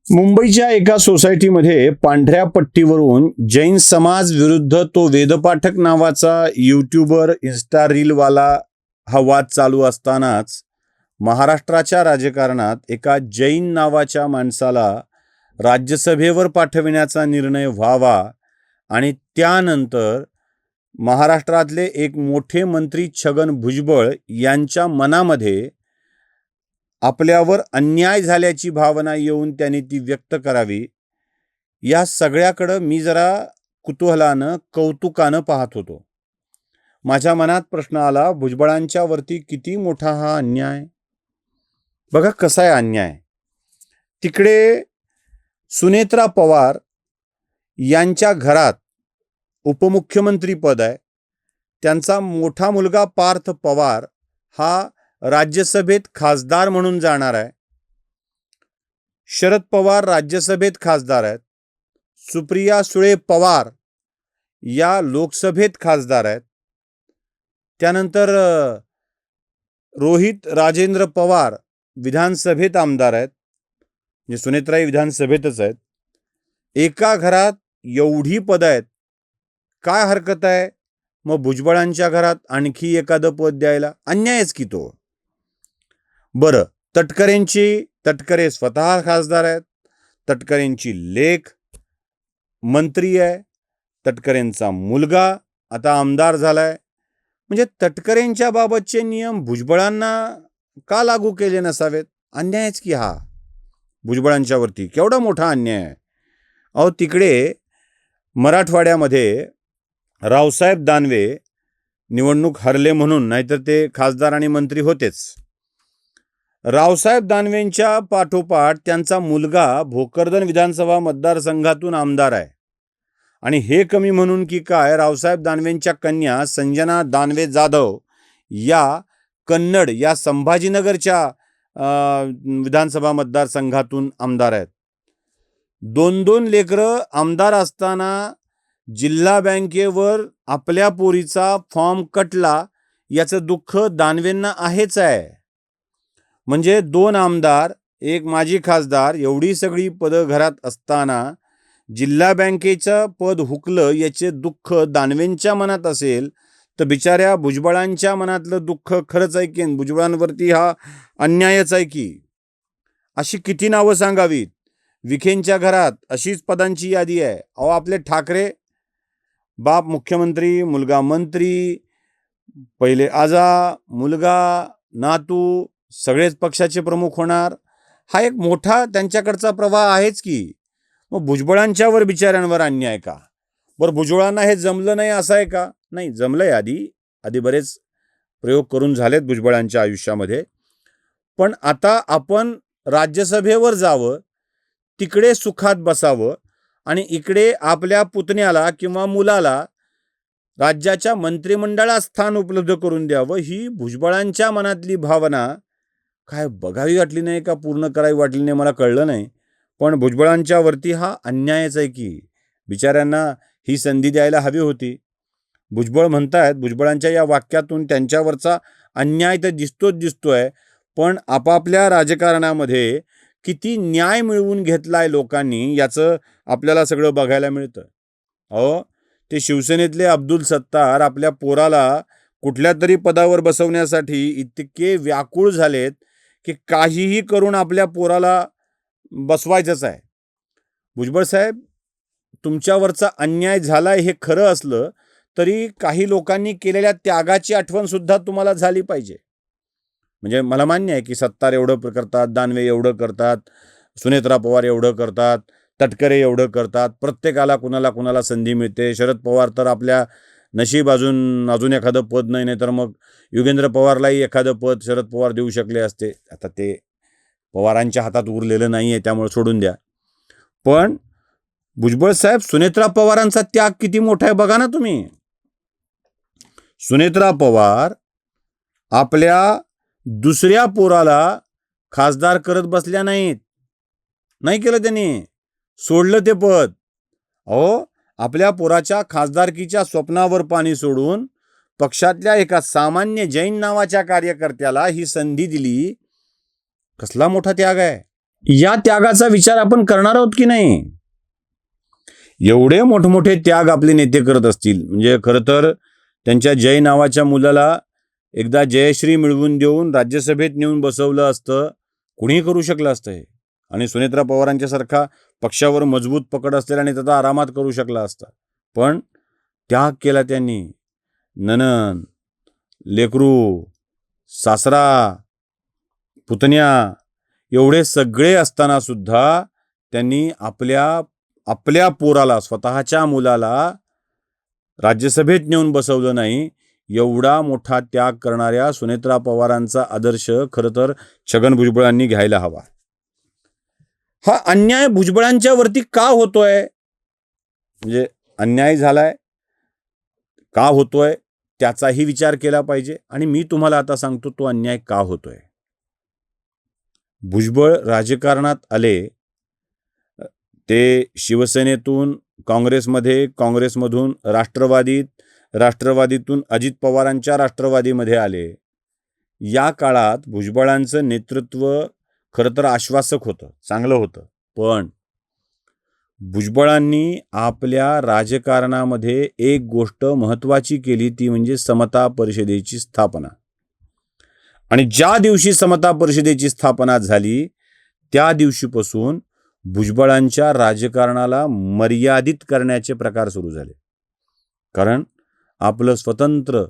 मुंबईच्या एका सोसायटीमध्ये पांढऱ्या पट्टीवरून जैन समाज विरुद्ध तो वेदपाठक नावाचा यूट्यूबर इन्स्टा रीलवाला हा वाद चालू असतानाच महाराष्ट्राच्या राजकारणात एका जैन नावाच्या माणसाला राज्यसभेवर पाठविण्याचा निर्णय व्हावा आणि त्यानंतर महाराष्ट्रातले एक मोठे मंत्री छगन भुजबळ यांच्या मनामध्ये आपल्यावर अन्याय झाल्याची भावना येऊन त्यांनी ती व्यक्त करावी, या सगळ्याकडं मी जरा कुतूहलानं कौतुकानं पाहत होतो. माझ्या मनात प्रश्न आला, भुजबळांच्या वरती किती मोठा हा अन्याय. बघा कसा आहे अन्याय. तिकडे सुनेत्रा पवार यांच्या घरात उपमुख्यमंत्री पद आहे. त्यांचा मोठा मुलगा पार्थ पवार हा राज्यसभेत खासदार म्हणून जाणार आहे. शरद पवार राज्यसभेत खासदार आहेत. सुप्रिया सुळे पवार या लोकसभेत खासदार आहेत. त्यानंतर रोहित राजेंद्र पवार विधानसभेत आमदार आहेत. म्हणजे सुनेत्राई विधानसभेतच आहेत. एका घरात एवढी पद आहेत, काय हरकत आहे मग भुजबळांच्या घरात आणखी एखादं पद द्यायला? अन्यायच की तो. बरं, तटकरे स्वतः खासदार आहेत. तटकरेंची लेक मंत्री आहे. तटकरेंचा मुलगा आता आमदार झालाय. म्हणजे तटकरेंच्या बाबतचे नियम भुजबळांना का लागू केले नसावेत? अन्यायच की हा भुजबळांच्यावरती. केवढा मोठा अन्याय आहे. अहो, तिकडे मराठवाड्यामध्ये रावसाहेब दानवे निवडणूक हरले म्हणून, नाहीतर ते खासदार आणि मंत्री होतेच. रावसाहेब दानवेंच्या पाठोपाठ त्यांचा मुलगा भोकरदन विधानसभा मतदारसंघातून आमदार आहे. आणि हे कमी म्हणून की काय, रावसाहेब दानवेंच्या कन्या संजना दानवे जाधव या कन्नड या संभाजीनगरच्या विधानसभा मतदारसंघातून आमदार आहेत. 2-2 लेकरं आमदार असताना जिल्हा बँकेवर आपल्या पोरीचा फॉर्म कटला, याचं दुःख दानवेंना आहेच आहे. म्हणजे 2 आमदार, एक माजी खासदार, एवढी सगळी पदं घरात असताना जिल्हा बँकेचं पद हुकलं, याचे दुःख दानवेंच्या मनात असेल तर बिचाऱ्या भुजबळांच्या मनातलं दुःख खरंच आहे की भुजबळांवरती हा अन्यायच आहे की. अशी किती नावं सांगावीत. विखेंच्या घरात अशीच पदांची यादी आहे. अहो, आपले ठाकरे, बाप मुख्यमंत्री, मुलगा मंत्री, पहिले आजा, मुलगा, नातू, सगळेच पक्षाचे प्रमुख होणार. हा एक मोठा त्यांच्याकडचा प्रवाह आहेच की. मग भुजबळांच्यावर बिचाऱ्यांवर अन्याय का? बरं, भुजबळांना हे जमलं नाही असं आहे का? नाही, जमलंय. आधी बरेच प्रयोग करून झालेत भुजबळांच्या आयुष्यामध्ये. पण आता आपण राज्यसभेवर जावं, तिकडे सुखात बसावं आणि इकडे आपल्या पुतण्याला किंवा मुलाला राज्याच्या मंत्रिमंडळात स्थान उपलब्ध करून द्यावं, ही भुजबळांच्या मनातली भावना काय बघावी वाटली नाही का पूर्ण करावी वाटली नाही, मला कळलं नाही. पण भुजबळांच्या वरती हा अन्यायच आहे की. बिचाऱ्यांना ही संधी द्यायला हवी होती. भुजबळ म्हणतायत, भुजबळांच्या या वाक्यातून त्यांच्यावरचा अन्याय तर दिसतोय, पण आपापल्या राजकारणामध्ये किती न्याय मिळवून घेतलाय लोकांनी, याचं आपल्याला सगळं बघायला मिळतं. अहो, ते शिवसेनेतले अब्दुल सत्तार आपल्या पोराला कुठल्या तरी पदावर बसवण्यासाठी इतके व्याकुळ झालेत की काहीही करून आपल्या पोराला बसवायचंच आहे. भुजबळ साहेब, तुमच्यावरचा अन्याय झालाय हे खरं असलं तरी काही लोकांनी केलेल्या त्यागाची आठवण सुद्धा तुम्हाला झाली पाहिजे. म्हणजे मला मान्य आहे की सत्तार एवढं करतात, दानवे एवढं करतात, सुनेत्रा पवार एवढं करतात, तटकरे एवढं करतात, प्रत्येकाला कुणाला संधी मिळते. शरद पवार तर आपल्या नशीब अजून एखादं पद नाही तर मग युगेंद्र पवारलाही एखादं पद शरद पवार देऊ शकले असते. आता ते पवारांच्या हातात उरलेलं नाही आहे, त्यामुळे सोडून द्या. पण भुजबळ साहेब, सुनेत्रा पवारांचा त्याग किती मोठा आहे बघा ना तुम्ही. सुनेत्रा पवार आपल्या दुसऱ्या पोराला खासदार करत बसल्या नाहीत. नाही केलं त्यांनी, सोडलं ते पद. अहो, आपल्या पोराच्या खासदारकीच्या स्वप्नावर पाणी सोडून पक्षातल्या एका सामान्य जैन नावाच्या कार्यकर्त्याला ही संधी दिली. कसला मोठा त्याग आहे. या त्यागाचा विचार आपण करणार आहोत की नाही? एवढे मोठमोठे त्याग आपले नेते करत असतील, म्हणजे खरं तर त्यांच्या जय नावाच्या मुलाला एकदा जयश्री मिळवून देऊन राज्यसभेत नेऊन बसवलं असतं, कुणीही करू शकलं असतं हे. आणि सुनेत्रा पवारांच्या सारखा पक्षावर मजबूत पकड असलेला आणि त्याचा आरामात करू शकला असता. पण त्याग केला त्यांनी. नणंद, लेकरू, सासरा, पुतण्या एवढे सगळे असताना सुद्धा त्यांनी आपल्या पोराला, स्वतःच्या मुलाला राज्यसभेत नेऊन बसवलं नाही. एवढा मोठा त्याग करणाऱ्या सुनेत्रा पवारांचा आदर्श खरं तर छगन भुजबळांनी घ्यायला हवा. हा अन्याय भुजबळांच्या वरती का होतोय? म्हणजे अन्याय झालाय का होतोय त्याचाही विचार केला पाहिजे. आणि मी तुम्हाला आता सांगतो तो अन्याय का होतोय. भुजबळ राजकारणात आले, ते शिवसेनेतून काँग्रेसमध्ये, काँग्रेसमधून राष्ट्रवादीतून अजित पवारांच्या राष्ट्रवादीमध्ये आले. या काळात भुजबळांचं नेतृत्व खरं तर आश्वासक होतं, चांगलं होतं. पण भुजबळांनी आपल्या राजकारणामध्ये एक गोष्ट महत्त्वाची केली, ती म्हणजे समता परिषदेची स्थापना. आणि ज्या दिवशी समता परिषदेची स्थापना झाली त्या दिवशीपासून भुजबळांच्या राजकारणाला मर्यादित करण्याचे प्रकार सुरू झाले. कारण आपलं स्वतंत्र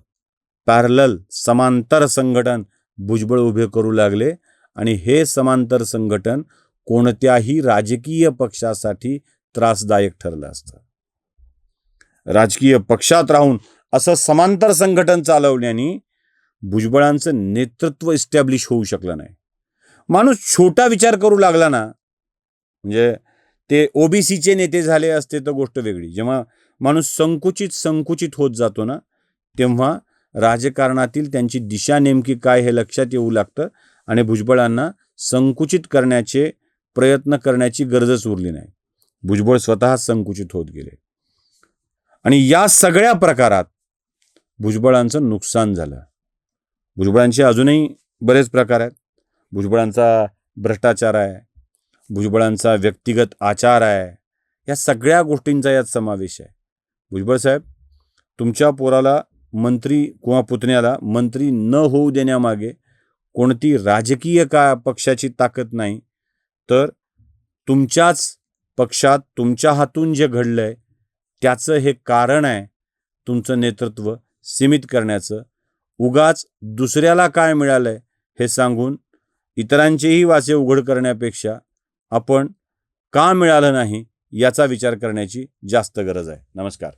पॅरलल समांतर संघटन भुजबळ उभे करू लागले. आणि हे समांतर संघटन कोणत्याही राजकीय पक्षासाठी त्रासदायक ठरलं असतं. राजकीय पक्षात राहून असं समांतर संघटन चालवल्याने भुजबळांचं नेतृत्व इस्टॅब्लिश होऊ शकलं नाही. माणूस छोटा विचार करू लागला ना, म्हणजे ते ओबीसीचे नेते झाले असते तर गोष्ट वेगळी. जेव्हा माणूस संकुचित होत जातो ना, तेव्हा राजकारणातील त्यांची दिशा नेमकी काय हे लक्षात येऊ लागतं. आणि भुजबळांना संकुचित करण्याचे प्रयत्न करण्याची गरजच उरली नाही. भुजबळ स्वतः संकुचित होत गेले. आणि या सगळ्या प्रकारात भुजबळांचं नुकसान झालं. भुजबळांचे अजूनही बरेच प्रकार आहेत. भुजबळांचा भ्रष्टाचार आहे, भुजबळांचा व्यक्तिगत आचार आहे, या सगळ्या गोष्टींचा यात समावेश आहे. भुजबळ साहेब, तुमच्या पोराला मंत्री किंवा पुतण्याला मंत्री न होऊ देण्यामागे कोणती राजकीय पक्षाची ताकद नाही, तर तुमच्याच पक्षात तुमच्या हातून जे घडलंय त्याचं हे कारण आहे तुमचं नेतृत्व सीमित करण्याचं. उगाच दुसऱ्याला काय मिळालंय हे सांगून इतरांचेही वाचे उघड करण्यापेक्षा आपण का मिळालं नाही याचा विचार करण्याची जास्त गरज आहे. नमस्कार.